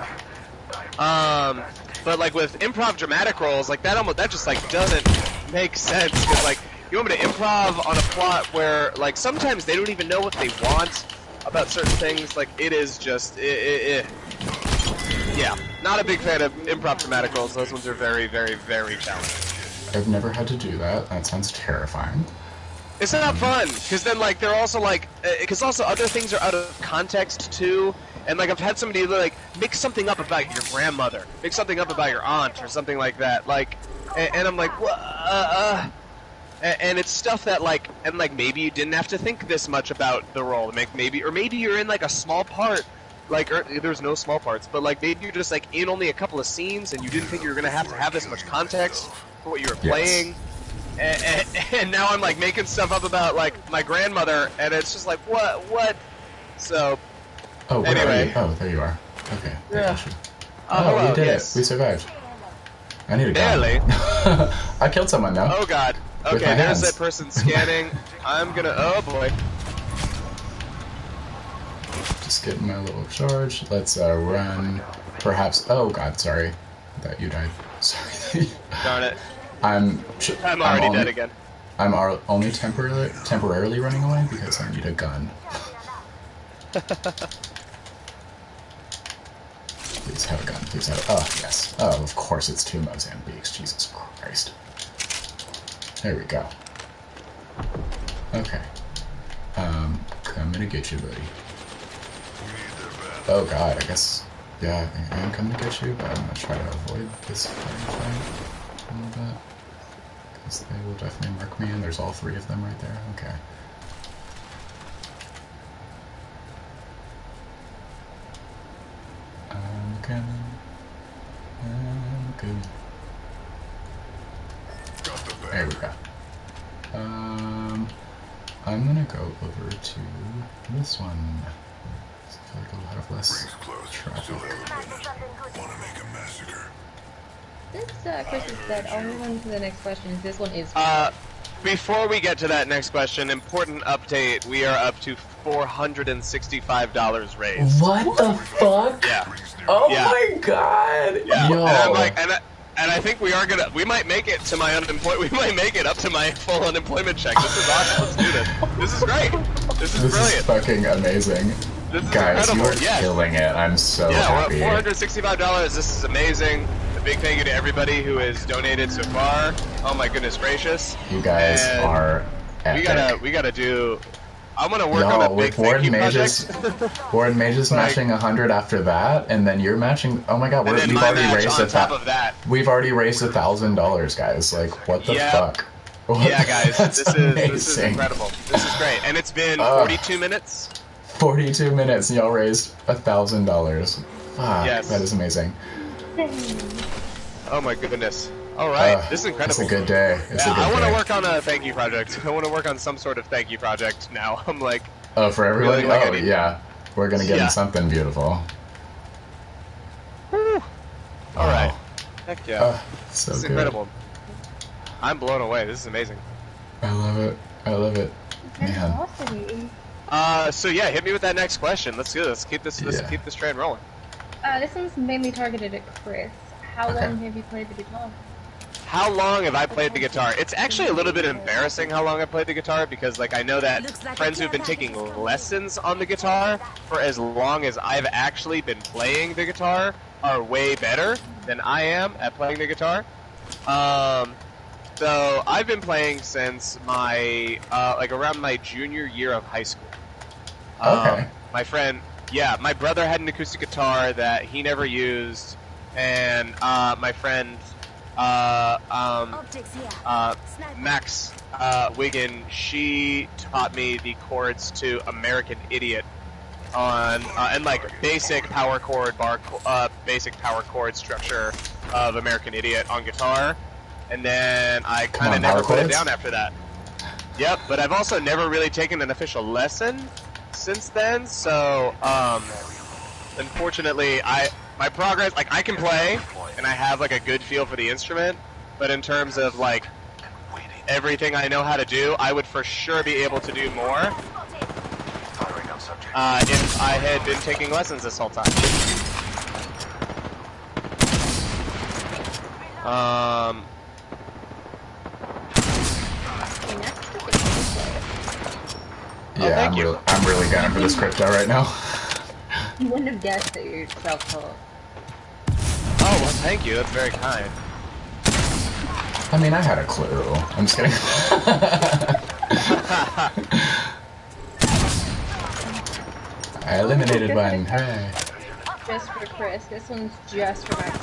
But like with improv dramatic roles, like that just like doesn't make sense, because like you want me to improv on a plot where like sometimes they don't even know what they want about certain things. Like it is just yeah, not a big fan of improv dramatic roles. Those ones are very, very, very challenging. I've never had to do that. That sounds terrifying. It's not fun, because then, like, they're also, like, because also other things are out of context, too, and, like, I've had somebody, like, make something up about your grandmother, make something up about your aunt, or something like that, like, and I'm like, and it's stuff that, like, and, like, maybe you didn't have to think this much about the role, maybe you're in, like, a small part, like, or there's no small parts, but, like, maybe you're just, like, in only a couple of scenes, and you didn't think you were gonna have this much context for what you were playing. and now I'm like making stuff up about like my grandmother, and it's just like what? So Oh, where anyway. are you? Oh, there you are. Okay. Yeah. Oh, hello, we did yes. it. We survived. I need a Barely. gun. I killed someone though. Oh god. With Okay, my there's hands. that person scanning. I'm gonna. Oh boy. Just getting my little charge. Let's run. Perhaps. Oh god, sorry that you died. Sorry. Darn it. I'm already only, dead again. I'm only temporarily running away because I need a gun. Please have a gun. Please have. Oh yes. Oh, of course it's two Mozambiques. Jesus Christ. There we go. Okay. I'm gonna get you, buddy. Oh god, I guess. Yeah, I am coming to get you, but I'm gonna try to avoid this fight a little bit. Because they will definitely mark me, and there's all three of them right there. Okay. I'm coming. I'm coming. There we go. I'm gonna go over to this one. I feel like I'll have less traffic. Since Chris is dead, I'll move on to the next question. This one is. Before we get to that next question, important update: we are up to $465 raised. What the fuck? Yeah. Oh Yeah. my god! Yeah. Yo. And I'm like, and I think we are gonna. We might make it to my unemployment. We might make it up to my full unemployment check. This is awesome. Let's do this. This is great. This is brilliant. Is fucking amazing. This is Guys, incredible. you are Yes. killing it. I'm so Yeah, happy. we're at $465. This is amazing. A big thank you to everybody who has donated so far. Oh my goodness gracious. You guys And are epic. we gotta do. I'm gonna work on a big with thank Warden you Mages, project. Warden Mages Like- matching 100 after that, and then you're matching. Oh my god, And then we've my already match raised on top of that. We've already raised $1,000, guys. Like, what the Yep. fuck? What Yeah, the- guys, That's this is amazing. incredible. This is great, and it's been 42 minutes. 42 minutes, and y'all raised $1,000. Fuck, Yes. that is amazing. Oh my goodness. All right, this is incredible. It's a good day. It's Yeah, a good I want to day. work on a thank you project. I want to work on some sort of thank you project now. I'm like, Oh, for everyone? Really, like, oh, I need- yeah. We're gonna get Yeah. in something beautiful. whew. All right. Heck yeah. So This is good. incredible. I'm blown away. This is amazing. I love it. I love it. Man. Awesome. So yeah, hit me with that next question. Let's do this. Let's Yeah. keep this train rolling. This one's mainly targeted at Chris. How Okay. long have you played the guitar? How long have I played the guitar? It's actually a little bit embarrassing how long I've played the guitar because, like, I know that friends who've been taking lessons on the guitar for as long as I've actually been playing the guitar are way better than I am at playing the guitar. So I've been playing since my like around my junior year of high school. Okay. My friend, yeah, my brother had an acoustic guitar that he never used, and my friend. Optics here. Sniper. Max Wiggin, she taught me the chords to American Idiot on and like basic power chord basic power chord structure of American Idiot on guitar, and then I kind of never power put it chords? down after that. Yep, but I've also never really taken an official lesson since then. So unfortunately, my progress, like, I can play, and I have, like, a good feel for the instrument, but in terms of, like, everything I know how to do, I would for sure be able to do more if I had been taking lessons this whole time. Yeah, thank you. I'm really gunning for this crypto right now. You wouldn't have guessed that you're self-taught. Oh, well, thank you, that's very kind. I mean, I had a clue. I'm just kidding. I eliminated one. Hooray. Just for Chris. This one's just for Max.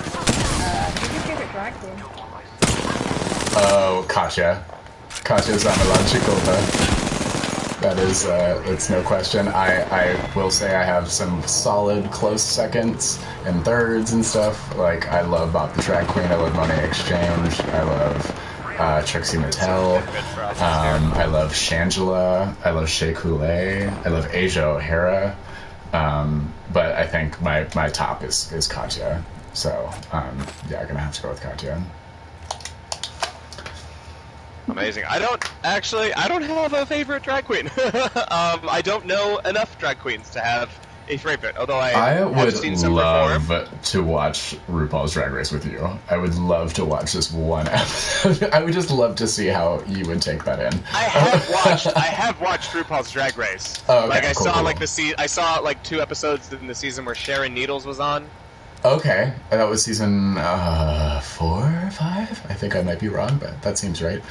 Who's your favorite drag queen? Oh, Katya. Katya's Zamalachikova. That is, it's no question. I will say I have some solid close seconds and thirds and stuff. Like, I love Bob the Drag Queen. I love Monet Exchange. I love Trixie Mattel. I love Shangela. I love Shea Coulee. I love Asia O'Hara. But I think my top is Katya. So yeah, I'm gonna have to go with Katya. Amazing. I don't have a favorite drag queen. I don't know enough drag queens to have a favorite, although I have seen some love perform. to watch RuPaul's Drag Race with you. I would love to watch just one episode. I would just love to see how you would take that in. I have watched RuPaul's Drag Race. Oh, okay, like I saw cool. like I saw like 2 episodes in the season where Sharon Needles was on. Okay, that was season 4 or 5. I think I might be wrong, but that seems right.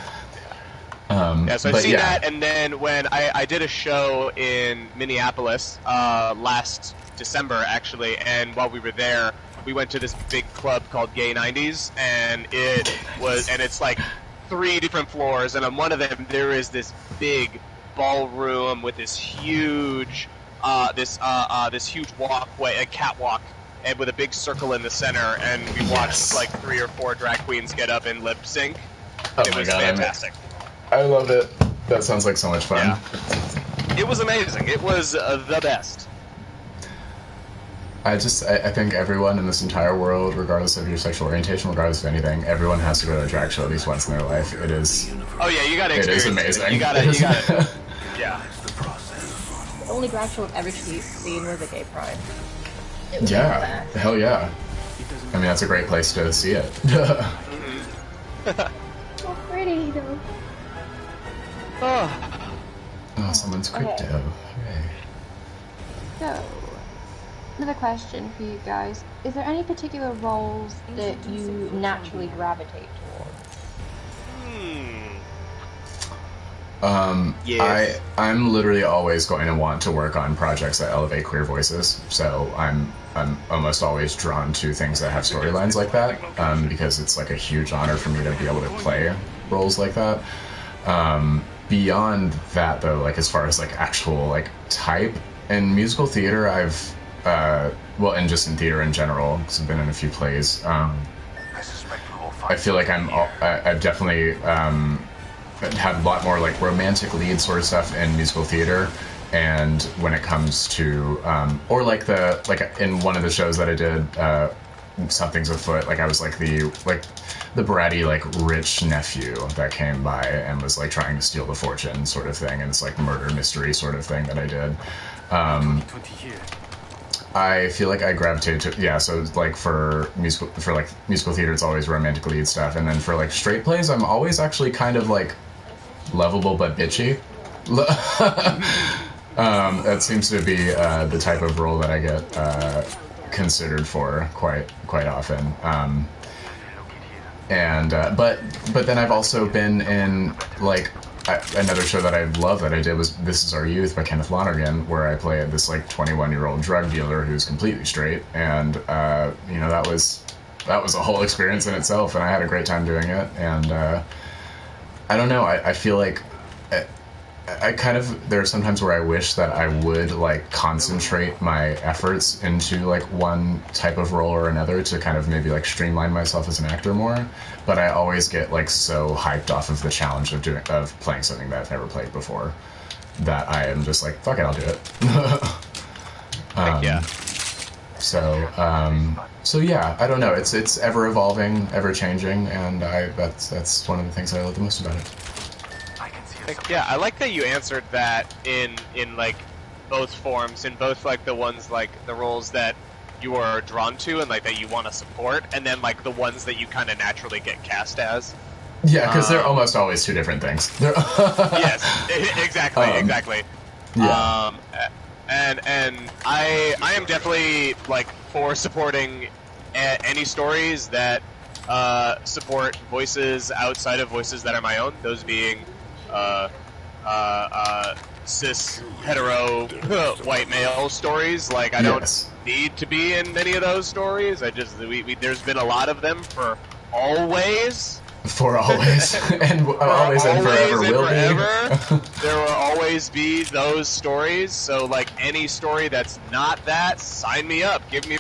Yeah, so I've seen that, and then when I did a show in Minneapolis last December, actually, and while we were there, we went to this big club called Gay 90s, and it's like 3 different floors, and on one of them there is this big ballroom with this huge huge walkway, a catwalk, and with a big circle in the center, and we watched like 3 or 4 drag queens get up and lip sync. It was fantastic. I love it. That sounds like so much fun. Yeah. It was amazing. It was the best. I think everyone in this entire world, regardless of your sexual orientation, regardless of anything, everyone has to go to a drag show at least once in their life. It is. Oh yeah, you gotta experience it. Is amazing. You gotta. Yeah. The only drag show I've ever seen was a gay pride. It was hell yeah. I mean, that's a great place to see it. So pretty though. Oh, someone's crypto. Okay. Hooray. So, another question for you guys. Is there any particular roles that you naturally gravitate towards? Yes. I'm literally always going to want to work on projects that elevate queer voices, so I'm almost always drawn to things that have storylines like that, because it's like a huge honor for me to be able to play roles like that. Beyond that, though, like as far as like actual like type in musical theater, I've and just in theater in general, because I've been in a few plays. I feel like I've definitely had a lot more like romantic lead sort of stuff in musical theater, and when it comes to or like in one of the shows that I did, Something's Afoot, like I was like the bratty like rich nephew that came by and was like trying to steal the fortune sort of thing, and it's like murder mystery sort of thing that I did. I feel like I gravitated to so like for musical theater, it's always romantic lead stuff, and then for like straight plays, I'm always actually kind of like lovable but bitchy. That seems to be the type of role that I get considered for quite often. But then I've also been in like another show that I love that I did was This Is Our Youth by Kenneth Lonergan, where I play this like 21-year-old drug dealer who's completely straight, and that was a whole experience in itself, and I had a great time doing it. And I don't know, I feel like I kind of, there are some times where I wish that I would like concentrate my efforts into like one type of role or another to kind of maybe like streamline myself as an actor more, but I always get like so hyped off of the challenge of playing something that I've never played before that I am just like, fuck it, I'll do it. Yeah. So yeah, I don't know, it's ever evolving, ever changing, and that's one of the things I love the most about it. Yeah, I like that you answered that in like both forms, in both like the ones like the roles that you are drawn to and like that you want to support, and then like the ones that you kind of naturally get cast as. Yeah, because they're almost always 2 different things. Yes, exactly. Yeah. And I am definitely like for supporting any stories that support voices outside of voices that are my own. Those being cis hetero white male stories. Like I don't need to be in many of those stories. There's been a lot of them for always. For always, and always and forever will be. There will always be those stories. So, like any story that's not that, sign me up. Give me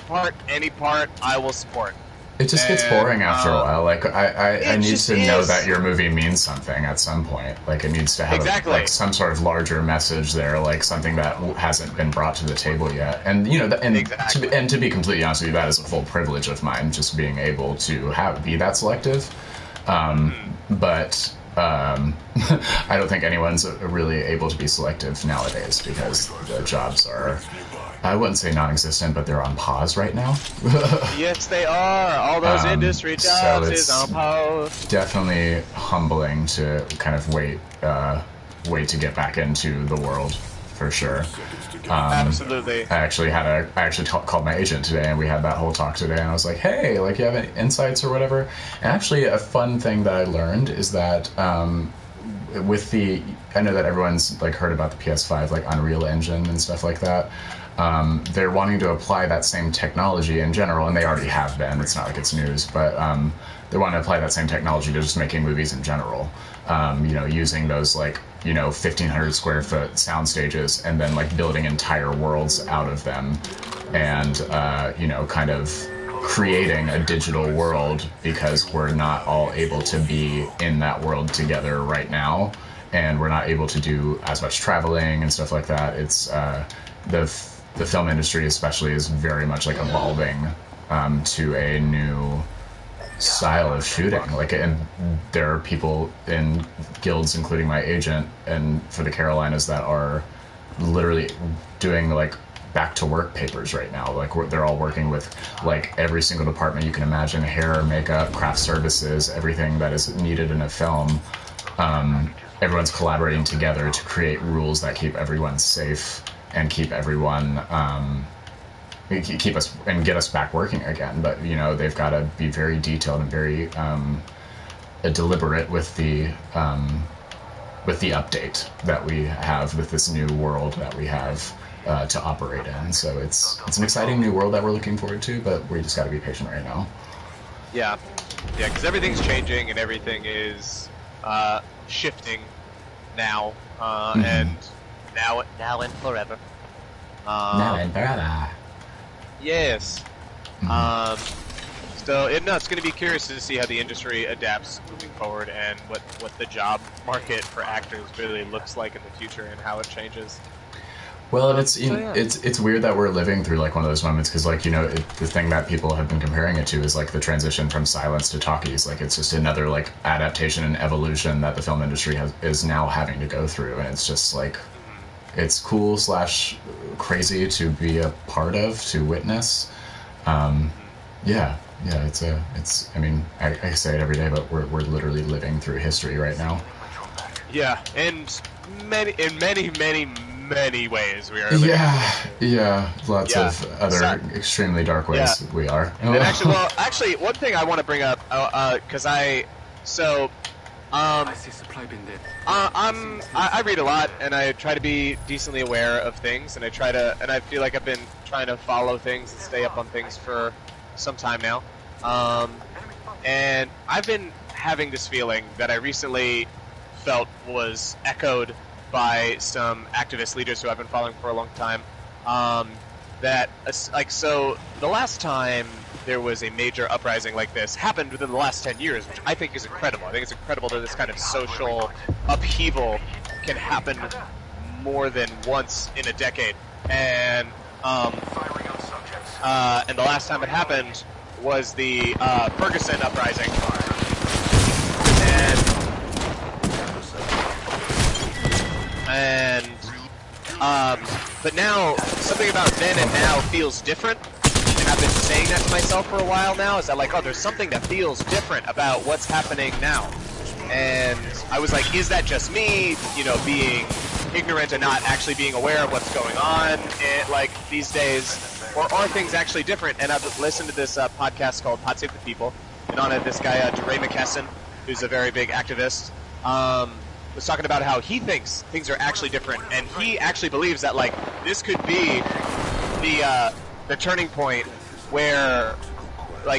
any part, I will support. It just gets boring after a while. Like I need to know that your movie means something at some point. Like it needs to have like some sort of larger message there, like something that hasn't been brought to the table yet. And you know, to be completely honest with you, that is a full privilege of mine, just being able to be that selective. But I don't think anyone's really able to be selective nowadays because the jobs are, I wouldn't say non-existent, but they're on pause right now. Yes, they are. All those industry jobs is on pause. Definitely humbling to kind of wait to get back into the world, for sure. Absolutely. I actually called my agent today, and we had that whole talk today, and I was like, hey, like, you have any insights or whatever? And actually, a fun thing that I learned is that I know that everyone's like heard about the PS5, like Unreal Engine and stuff like that. They're wanting to apply that same technology in general, and they already have been. It's not like it's news, but they want to apply that same technology to just making movies in general. Using those 1,500 square foot sound stages, and then like building entire worlds out of them, and kind of creating a digital world, because we're not all able to be in that world together right now, and we're not able to do as much traveling and stuff like that. It's the film industry especially is very much like evolving to a new style of shooting. And there are people in guilds, including my agent, and for the Carolinas, that are literally doing like back to work papers right now. They're all working with like every single department you can imagine: hair, makeup, craft services, everything that is needed in a film. Everyone's collaborating together to create rules that keep everyone safe and keep everyone keep us and get us back working again. But they've got to be very detailed and very deliberate with the update that we have with this new world that we have to operate in. So it's an exciting new world that we're looking forward to, but we just got to be patient right now. Yeah, because everything's changing and everything is shifting now, and now and forever. Now and forever. Yes. So it's going to be curious to see how the industry adapts moving forward, and what the job market for actors really looks like in the future, and how it changes. Well, and it's weird that we're living through like one of those moments, because the thing that people have been comparing it to is like the transition from silence to talkies. Like it's just another like adaptation and evolution that the film industry is now having to go through, and it's just like it's cool / crazy to be a part of, to witness. I mean, I say it every day, but we're literally living through history right now. Yeah, and in many ways we are. Lots of other extremely dark ways we are. And actually, one thing I want to bring up, because I read a lot, and I try to be decently aware of things, and I feel like I've been trying to follow things and stay up on things for some time now. And I've been having this feeling that I recently felt was echoed by some activist leaders who I've been following for a long time. So the last time there was a major uprising like this happened within the last 10 years, which I think is incredible. I think it's incredible that this kind of social upheaval can happen more than once in a decade. And the last time it happened was the Ferguson uprising. But now, something about then and now feels different, and I've been saying that to myself for a while now, is that there's something that feels different about what's happening now. And I was like, is that just me, being ignorant and not actually being aware of what's going on, these days, or are things actually different? And I've listened to this podcast called Pod Save the People, and on it, this guy, DeRay McKesson, who's a very big activist, was talking about how he thinks things are actually different, and he actually believes that this could be the turning point where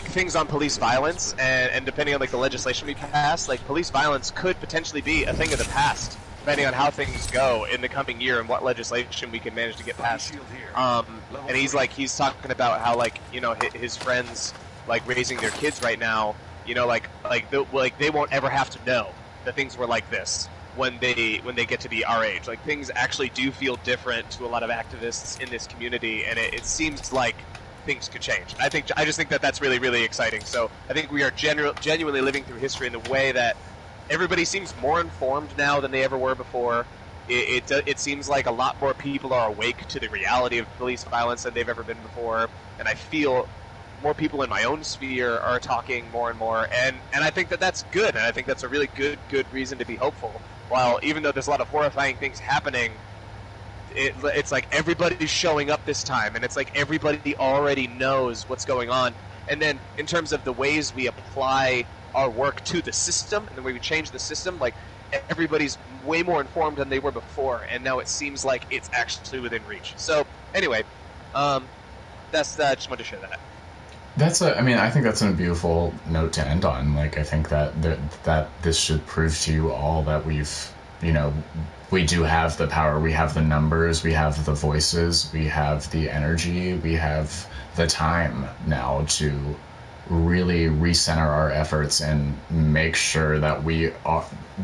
things on police violence and depending on the legislation we pass, police violence could potentially be a thing of the past, depending on how things go in the coming year and what legislation we can manage to get passed. And he's talking about how his friends like raising their kids right now, you know, like they won't ever have to know that things were like this when they get to be our age. Like things actually do feel different to a lot of activists in this community, and it seems like things could change. I just think that that's really, really exciting. So I think we are genuinely living through history in the way that everybody seems more informed now than they ever were before. It seems like a lot more people are awake to the reality of police violence than they've ever been before, and I feel more people in my own sphere are talking more and more, and I think that that's good, and I think that's a really good reason to be hopeful. While even though there's a lot of horrifying things happening, it's like everybody's showing up this time, and it's like everybody already knows what's going on. And then in terms of the ways we apply our work to the system and the way we change the system, like everybody's way more informed than they were before, and now it seems like it's actually within reach. So anyway, that's I just wanted to share that. I think that's a beautiful note to end on. Like, I think that this should prove to you all that we do have the power, we have the numbers, we have the voices, we have the energy, we have the time now to really recenter our efforts and make sure that we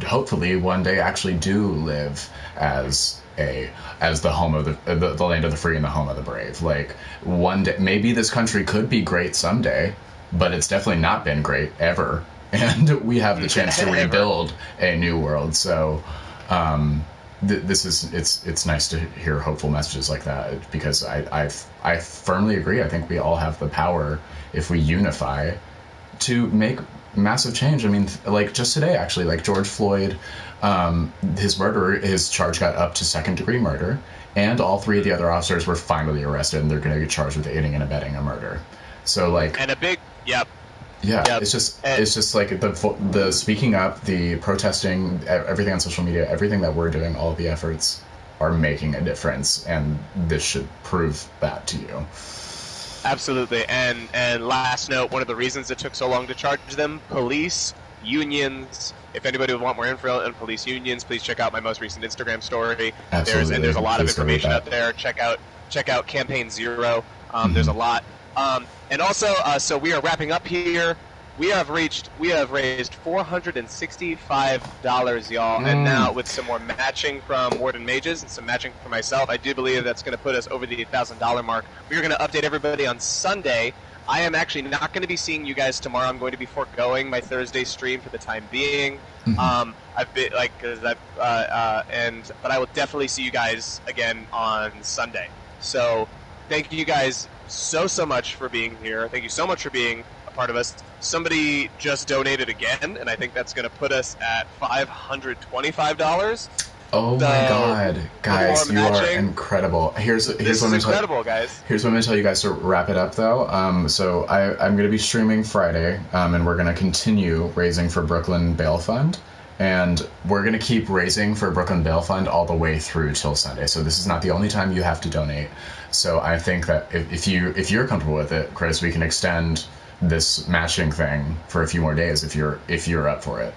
hopefully one day actually do live as the home of the land of the free and the home of the brave. Like, one day maybe this country could be great someday, but it's definitely not been great ever, and we have the chance to rebuild a new world. So it's nice to hear hopeful messages like that, because I firmly agree. I think we all have the power, if we unify, to make massive change. I mean, like just today, actually, like George Floyd, his charge got up to second-degree murder, and all three of the other officers were finally arrested, and they're going to get charged with aiding and abetting a murder. So like, and a big Yeah, it's just like the speaking up, the protesting, everything on social media, everything that we're doing, all of the efforts are making a difference, and this should prove that to you. Absolutely. And last note, one of the reasons it took so long to charge them, police unions. If anybody would want more info on police unions, please check out my most recent Instagram story. Absolutely. There's a lot of information out there. Check out Campaign Zero. There's a lot. And also, so we are wrapping up here. We have raised $465, y'all, and now with some more matching from Warden Mages and some matching for myself, I do believe that's going to put us over the $1,000 mark. We are going to update everybody on Sunday. I am actually not going to be seeing you guys tomorrow. I'm going to be foregoing my Thursday stream for the time being. I've been but I will definitely see you guys again on Sunday. So thank you guys so much for being here. Thank you so much for being a part of us. Somebody just donated again, and I think that's going to put us at $525. Oh my God, guys, you are incredible. Here's what I'm going to tell you guys to wrap it up, though. So I'm going to be streaming Friday, and we're going to continue raising for Brooklyn Bail Fund. And we're going to keep raising for Brooklyn Bail Fund all the way through till Sunday. So this is not the only time you have to donate. So I think that if you're comfortable with it, Chris, we can extend this matching thing for a few more days if you're up for it.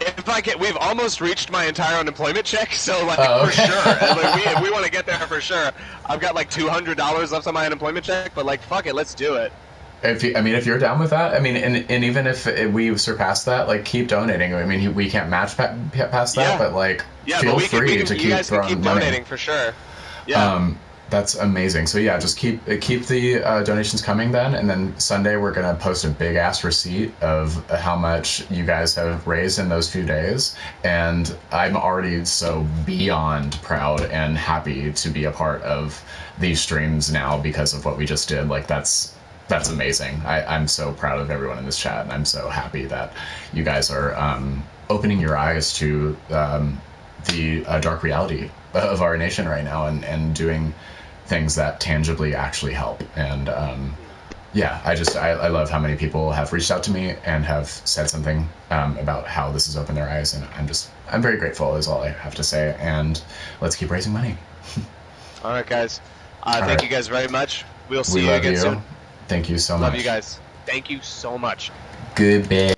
If I get, we've almost reached my entire unemployment check, so for sure, if we want to get there for sure. I've got like $200 left on my unemployment check, but like fuck it, let's do it. If you're down with that, and even if we surpass that, like, keep donating. I mean, we can't match past that, but like, feel free to keep throwing money. Donating for sure. Yeah. That's amazing. So yeah, just keep the donations coming then, and then Sunday we're gonna post a big ass receipt of how much you guys have raised in those few days, and I'm already so beyond proud and happy to be a part of these streams now because of what we just did. Like that's amazing. I'm so proud of everyone in this chat, and I'm so happy that you guys are opening your eyes to the dark reality of our nation right now, and doing things that tangibly actually help. And I love how many people have reached out to me and have said something about how this has opened their eyes, and I'm very grateful is all I have to say. And let's keep raising money. All right, guys. Thank you guys very much. We'll see you again soon. Thank you so much. Love you guys. Thank you so much. Goodbye.